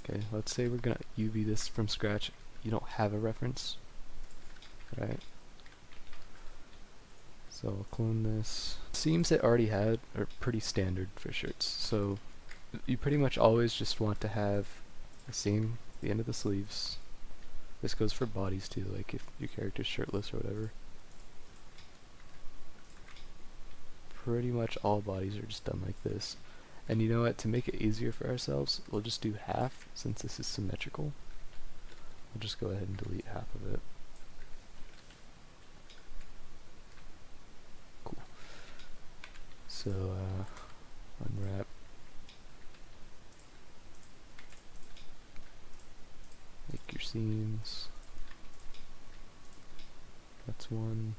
Okay, let's say we're gonna UV this from scratch. You don't have a reference, right? So I'll clone this. Seams it already had are pretty standard for shirts, so you pretty much always just want to have a seam at the end of the sleeves. This goes for bodies too, like if your character's shirtless or whatever. Pretty much all bodies are just done like this. And you know what, to make it easier for ourselves, we'll just do half, since this is symmetrical. We'll just go ahead and delete half of it. Cool. So, unwrap. Make your seams. That's one.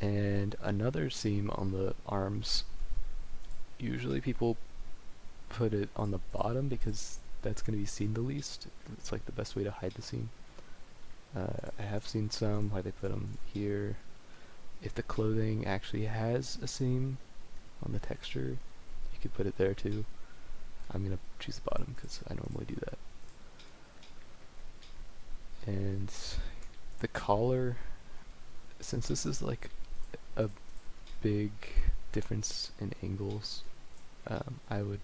And another seam on the arms. Usually people put it on the bottom because that's going to be seen the least. It's like the best way to hide the seam. I have seen some where they put them here. If the clothing actually has a seam on the texture, you could put it there too. I'm going to choose the bottom because I normally do that. And the collar, since this is like a big difference in angles, I would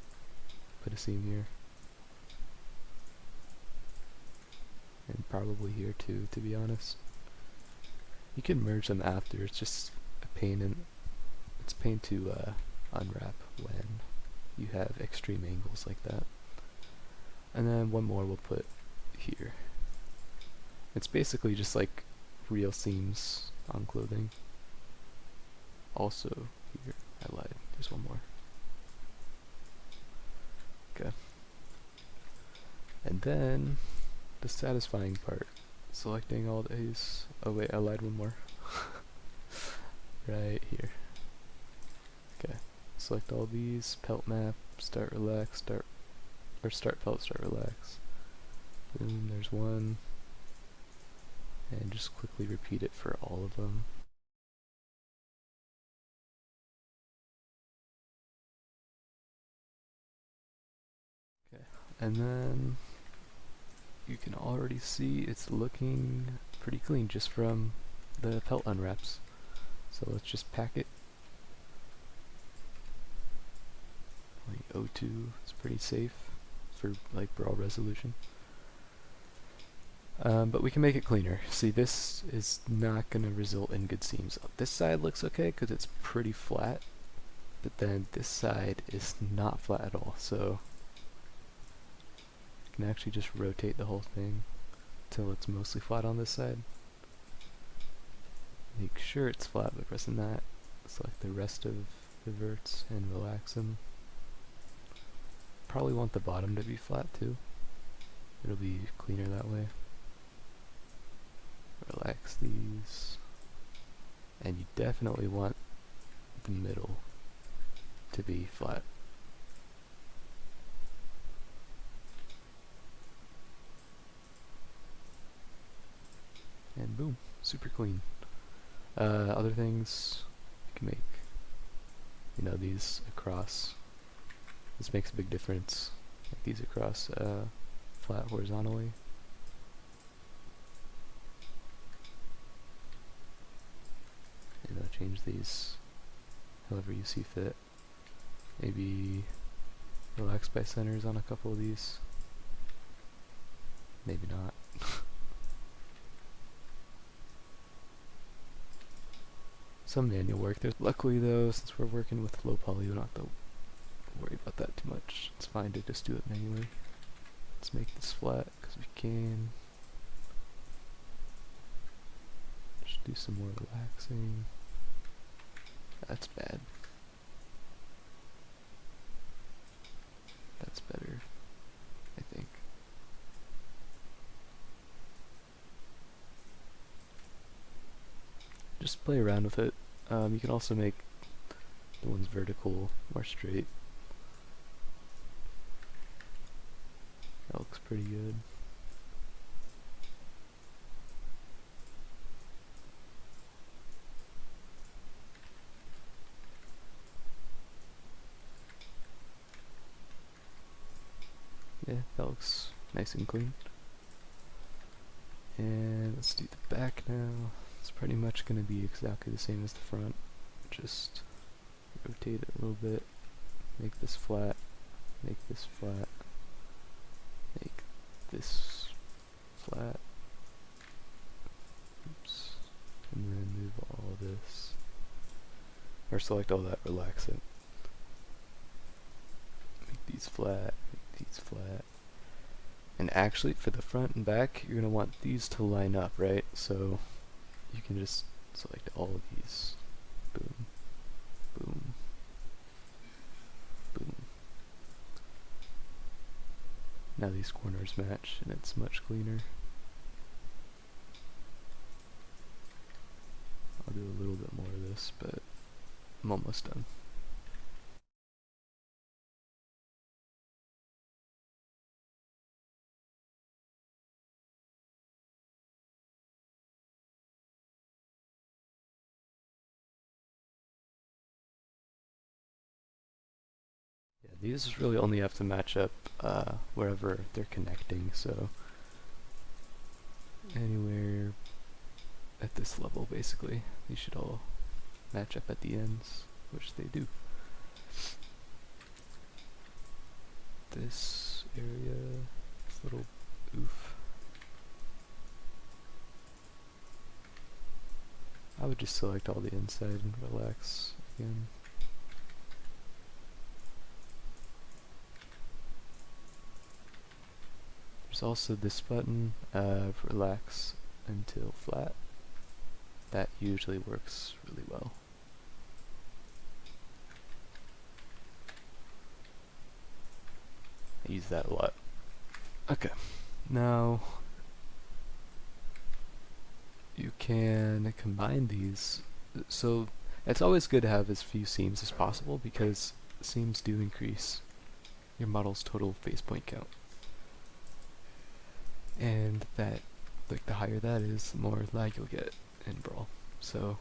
put a seam here. And probably here too, to be honest. You can merge them after, it's just a pain, and it's a pain to unwrap when you have extreme angles like that. And then one more we'll put here. It's basically just like real seams on clothing. Also here, I lied, there's one more. Okay. And then the satisfying part, selecting all these. Oh wait, I lied, one more. Right here. Okay, select all these, pelt map, start relax, start pelt, start relax. Boom, there's one. And just quickly repeat it for all of them. Okay, and then you can already see it's looking pretty clean just from the pelt unwraps. So let's just pack it. Like O2 is pretty safe for like Brawl resolution. But we can make it cleaner. See, this is not going to result in good seams. This side looks okay because it's pretty flat, but then this side is not flat at all. So you can actually just rotate the whole thing till it's mostly flat on this side. Make sure it's flat by pressing that. Select the rest of the verts and relax them. Probably want the bottom to be flat too. It'll be cleaner that way. Relax these. And you definitely want the middle to be flat. And boom, super clean. Other things you can make, you know, these across. This makes a big difference. Like these across flat horizontally. And I'll change these however you see fit. Maybe relax by centers on a couple of these. Maybe not. Some manual work there. Luckily though, since we're working with low poly, we don't have to worry about that too much. It's fine to just do it manually. Let's make this flat because we can. Just do some more relaxing. That's bad. That's better, I think. Just play around with it. You can also make the ones vertical more straight. That looks pretty good. Yeah, that looks nice and clean. And let's do the back now. It's pretty much going to be exactly the same as the front. Just rotate it a little bit, make this flat, make this flat, make this flat, oops, and then move all this, or select all that, relax it. Make these flat, make these flat. And actually, for the front and back, you're going to want these to line up, right? So you can just select all of these. Boom, boom, boom. Now these corners match, and it's much cleaner. I'll do a little bit more of this, but I'm almost done. Yeah, these really only have to match up wherever they're connecting, so anywhere at this level basically. These should all match up at the ends, which they do. This area, this little oof. I would just select all the inside and relax again. There's also this button, relax until flat. That usually works really well. I use that a lot. Okay, now you can combine these. So it's always good to have as few seams as possible because seams do increase your model's total face point count. And that, like, the higher that is, the more lag you'll get in Brawl. So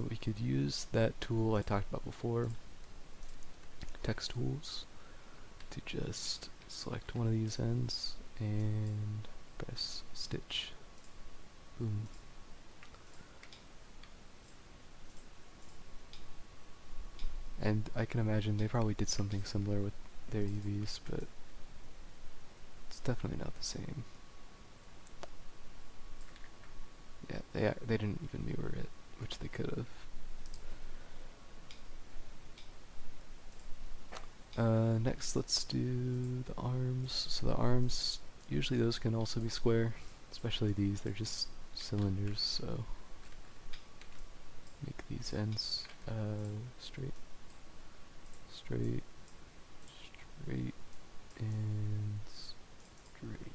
we could use that tool I talked about before, text tools, to just select one of these ends and press stitch. Boom. And I can imagine they probably did something similar with their UVs, but it's definitely not the same. Yeah, they didn't even mirror it, which they could have. Next, let's do the arms. So the arms, usually those can also be square, especially these. They're just cylinders, so make these ends straight, straight, straight, and straight.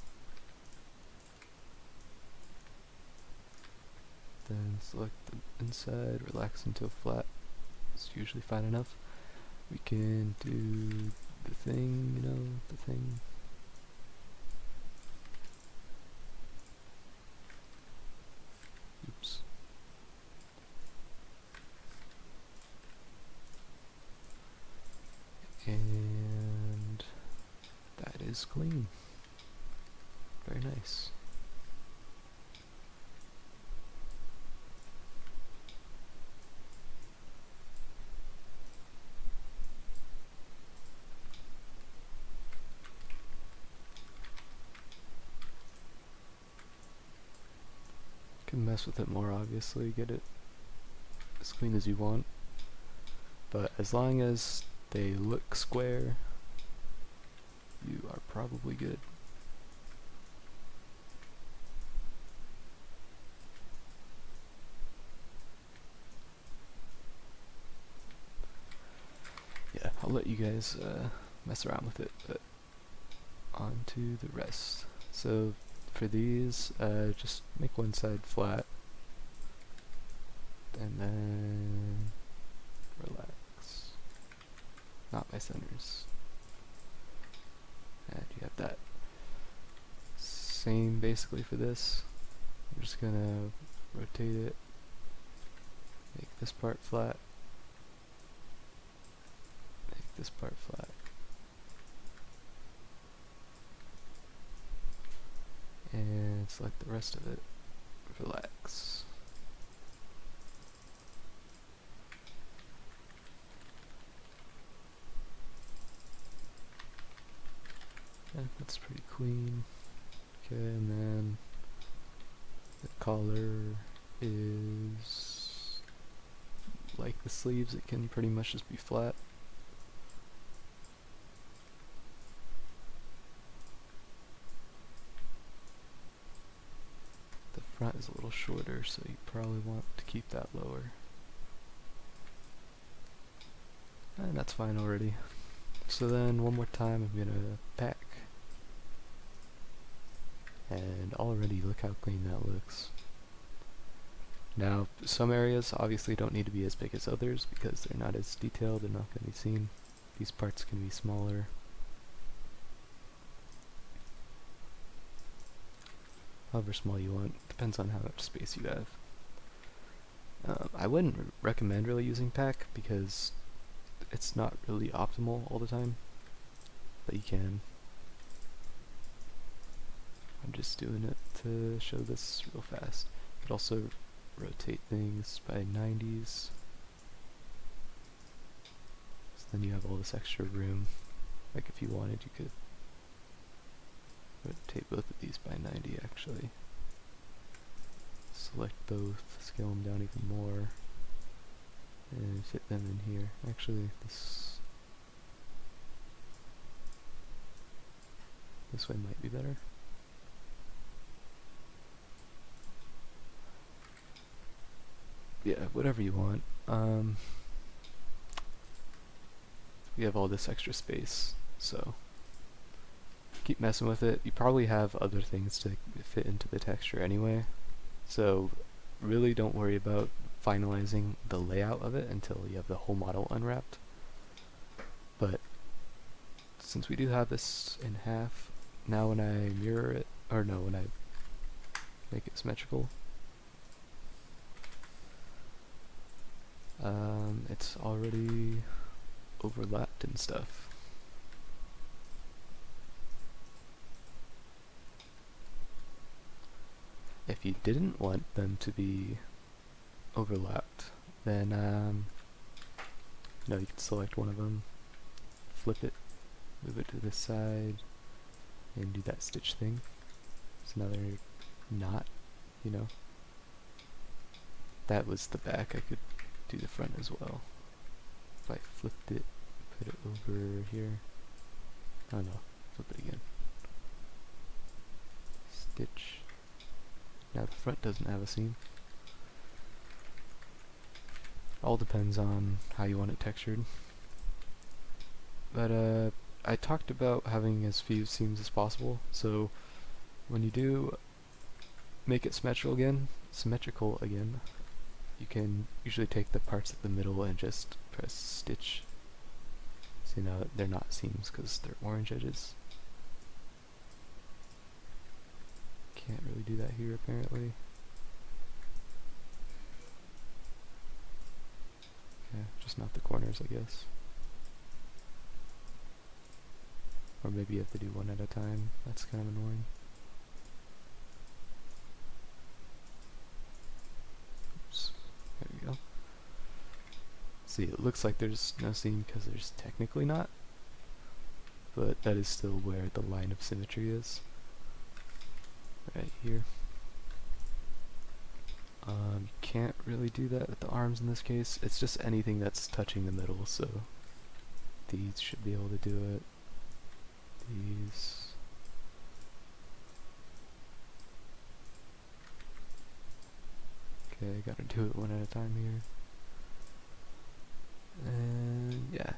Then select the inside, relax until flat. It's usually fine enough. We can do the thing, you know, the thing. Oops. And that is clean. Very nice. Can mess with it more, obviously, get it as clean as you want, but as long as they look square, you are probably good. Yeah, I'll let you guys mess around with it, but on to the rest. So for these, just make one side flat, and then relax. Not by centers. And you have that. Same basically for this. I'm just gonna rotate it, make this part flat, make this part flat, select the rest of it. Relax. Yeah, that's pretty clean. Okay, and then the collar is like the sleeves, it can pretty much just be flat. The front is a little shorter, so you probably want to keep that lower. And that's fine already. So then one more time I'm gonna pack. And already look how clean that looks. Now some areas obviously don't need to be as big as others because they're not as detailed, they're not going to be seen. These parts can be smaller. However small you want, depends on how much space you have. I wouldn't recommend really using pack because it's not really optimal all the time, but you can. I'm just doing it to show this real fast. You could also rotate things by 90s. So then you have all this extra room. Like if you wanted, you could rotate both of these by 90 actually. Select both, scale them down even more, and fit them in here. Actually, this way might be better. Yeah, whatever you want. We have all this extra space, so keep messing with it. You probably have other things to fit into the texture anyway, so really don't worry about finalizing the layout of it until you have the whole model unwrapped. But since we do have this in half, now when I mirror it, or no, when I make it symmetrical, it's already overlapped and stuff. If you didn't want them to be overlapped, then no, you can select one of them, flip it, move it to this side, and do that stitch thing. It's another knot, you know. That was the back. I could do the front as well. If I flipped it, put it over here. Oh no, flip it again. Stitch. Now the front doesn't have a seam. All depends on how you want it textured. But I talked about having as few seams as possible, so when you do make it symmetrical again, you can usually take the parts at the middle and just press stitch. So now they're not seams because they're orange edges. Can't really do that here apparently. Okay, just not the corners, I guess. Or maybe you have to do one at a time. That's kind of annoying. Oops. There we go. See, it looks like there's no seam because there's technically not, but that is still where the line of symmetry is. Right here. You can't really do that with the arms in this case. It's just anything that's touching the middle, so these should be able to do it. These. Okay, gotta do it one at a time here. And yeah.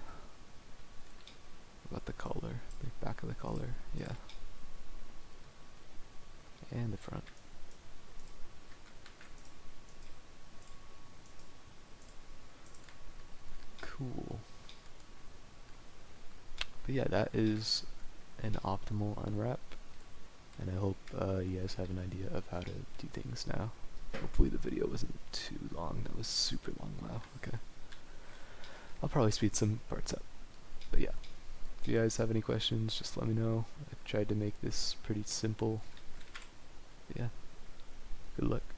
What about the collar? The back of the collar, yeah. And the front. Cool. But yeah, that is an optimal unwrap, and I hope you guys have an idea of how to do things now. Hopefully the video wasn't too long. That was super long. Wow, okay. I'll probably speed some parts up. But yeah, if you guys have any questions, just let me know. I tried to make this pretty simple. Yeah, good luck.